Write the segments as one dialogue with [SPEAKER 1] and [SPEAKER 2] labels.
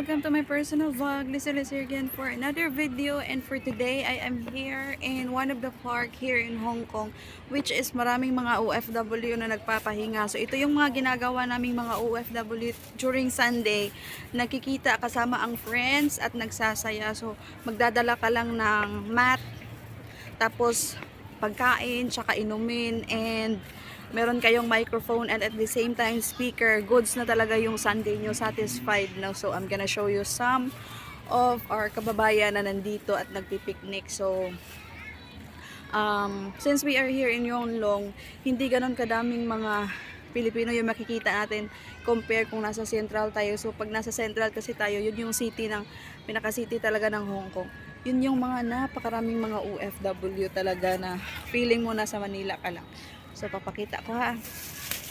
[SPEAKER 1] welcome to my personal vlog. Lisa here again for another video, and for today I am here in one of the park here in Hong Kong, which is maraming mga OFW na nagpapahinga. So ito yung mga ginagawa naming mga OFW during Sunday. Nakikita kasama ang friends at nagsasaya. So magdadala ka lang ng mat, tapos pagkain, tsaka inumin, and meron kayong microphone and at the same time speaker. Goods na talaga yung Sunday nyo, satisfied na. So I'm gonna show you some of our kababayan na nandito at nagpipiknik. So since we are here in Yonglong, hindi ganon kadaming mga Pilipino yung makikita natin compare kung nasa Central tayo. So pag nasa Central kasi tayo, yun yung city ng, pinaka-city talaga ng Hong Kong. Yun yung mga napakaraming mga OFW talaga na feeling mo nasa Manila ka lang. So papakita ko ha.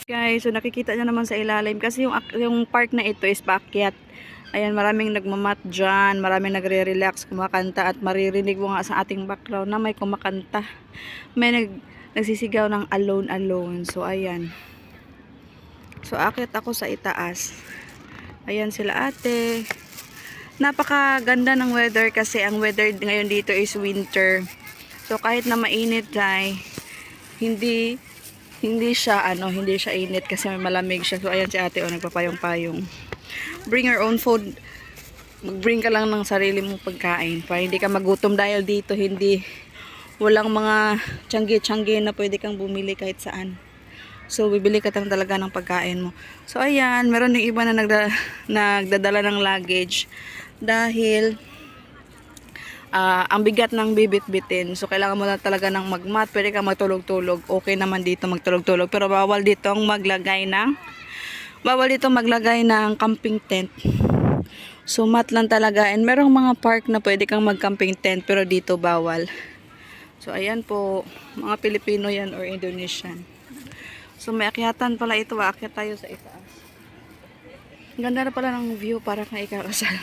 [SPEAKER 1] Guys, so nakikita nyo naman sa ilalim kasi yung park na ito is paakyat. Ayan, maraming nagmamat dyan, maraming nagre-relax, kumakanta, at maririnig mo nga sa ating background na may kumakanta. May nagsisigaw ng alone alone. So ayan. So akyat ako sa itaas. Ayan sila ate. Napakaganda ng weather kasi ang weather ngayon dito is winter. So kahit na mainit ay hindi siya init kasi may malamig siya. So ayan si ate nagpapayong-payong. Bring your own food. Mag-bring ka lang ng sarili mong pagkain para hindi ka magutom dahil dito walang mga tiyangge-tiyangge na pwede kang bumili kahit saan. So bibili ka talaga ng pagkain mo. So ayan, meron yung iba na nagdadala ng luggage dahil ang bigat ng bibit-bitin. So kailangan mo na talaga ng magmat. Pwede kang magtulog-tulog. Okay naman dito magtulog-tulog. Pero bawal dito maglagay ng camping tent. So mat lang talaga. And merong mga park na pwede kang mag-camping tent pero dito bawal. So ayan po, mga Pilipino yan or Indonesian. So may akyatan pala ito. Akyat tayo sa itaas. Ganda na pala ng view para kang ikakasal.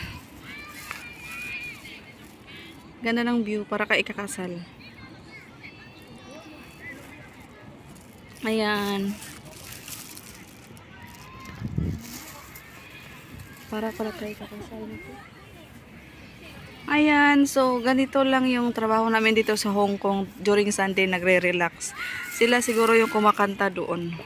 [SPEAKER 1] Ganda ng view para ka ikakasal. Ayan. Para ka ikakasal nito. Ayan, so ganito lang yung trabaho namin dito sa Hong Kong during Sunday, nagre-relax. Sila siguro yung kumakanta doon.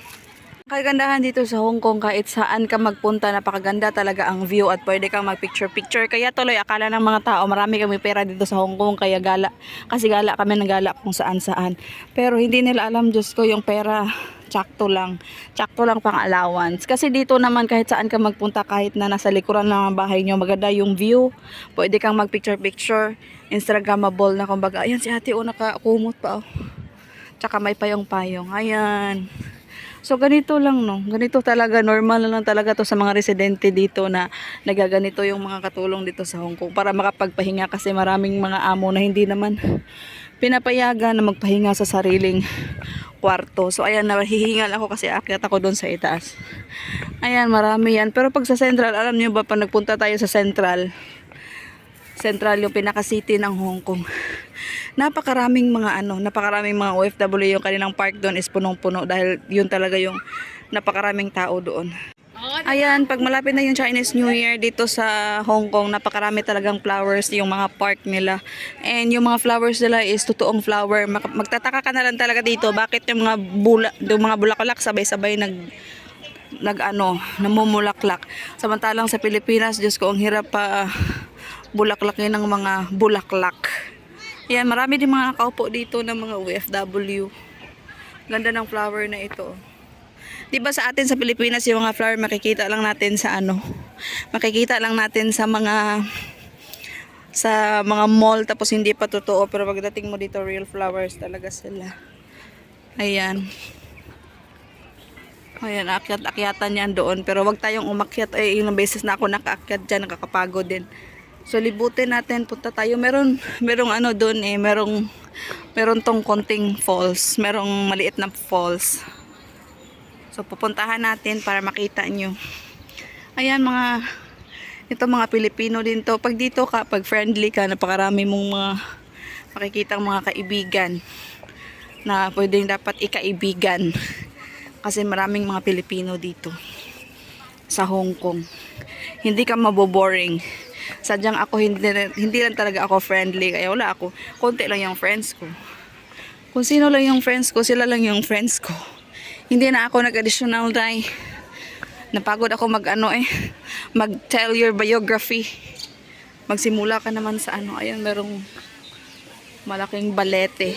[SPEAKER 1] Kagandahan dito sa Hong Kong, kahit saan ka magpunta, napakaganda talaga ang view at pwede kang mag-picture-picture. Kaya tuloy akala ng mga tao, marami kami pera dito sa Hong Kong, kaya gala. Kasi gala kami ng gala kung saan-saan. Pero hindi nila alam, Diyos ko, yung pera, tsakto lang pang allowance. Kasi dito naman kahit saan ka magpunta, kahit na nasa likuran ng bahay nyo, maganda yung view. Pwede kang mag-picture-picture, Instagrammable na kumbaga. Ayan si ate, nakakumot pa. Tsaka may payong-payong. Ayan. So ganito lang no, ganito talaga, normal lang talaga to sa mga residente dito na nagaganito yung mga katulong dito sa Hong Kong para makapagpahinga kasi maraming mga amo na hindi naman pinapayagan na magpahinga sa sariling kwarto. So ayan, nahihingal ako kasi akyat ako doon sa itaas. Ayan, marami yan. Pero pag sa Central, alam niyo ba, pag nagpunta tayo sa Central yung pinaka-city ng Hong Kong, napakaraming mga OFW. Yung kanilang park doon is punong-puno dahil yun talaga yung napakaraming tao doon. Ayan, pag malapit na yung Chinese New Year dito sa Hong Kong, napakarami talagang flowers yung mga park nila. And yung mga flowers nila is totoong flower. Magtataka ka na lang talaga dito bakit yung mga bulaklak sabay-sabay namumulaklak. Samantalang sa Pilipinas, Diyos ko, ang hirap pa bulaklakin ng mga bulaklak. Yan, marami din mga nakaupo dito ng mga OFW. Ganda ng flower na ito. Diba sa atin sa Pilipinas, yung mga flower makikita lang natin sa mga mall, tapos hindi pa totoo. Pero pagdating mo dito, real flowers talaga sila. Ayan. Ayan, akyatan yan doon. Pero wag tayong umakyat. Ilang beses na ako nakaakyat dyan, nakakapagod din. So libutin natin, punta tayo. Merong doon meron tong konting falls, merong maliit na falls. So pupuntahan natin para makita nyo. Ayan, mga Pilipino din to. Pag dito ka, pag friendly ka, napakarami mong makikitang mga kaibigan na pwedeng dapat ikaibigan kasi maraming mga Pilipino dito. sa Hong Kong. Hindi ka maboboring. Sadyang ako hindi lang talaga ako friendly, kaya wala ako. Konti lang yung friends ko. Kung sino lang yung friends ko, sila lang yung friends ko. Hindi na ako nag-additional dye. Napagod ako mag-tell your biography. Magsimula ka naman sa ayun, merong malaking balete.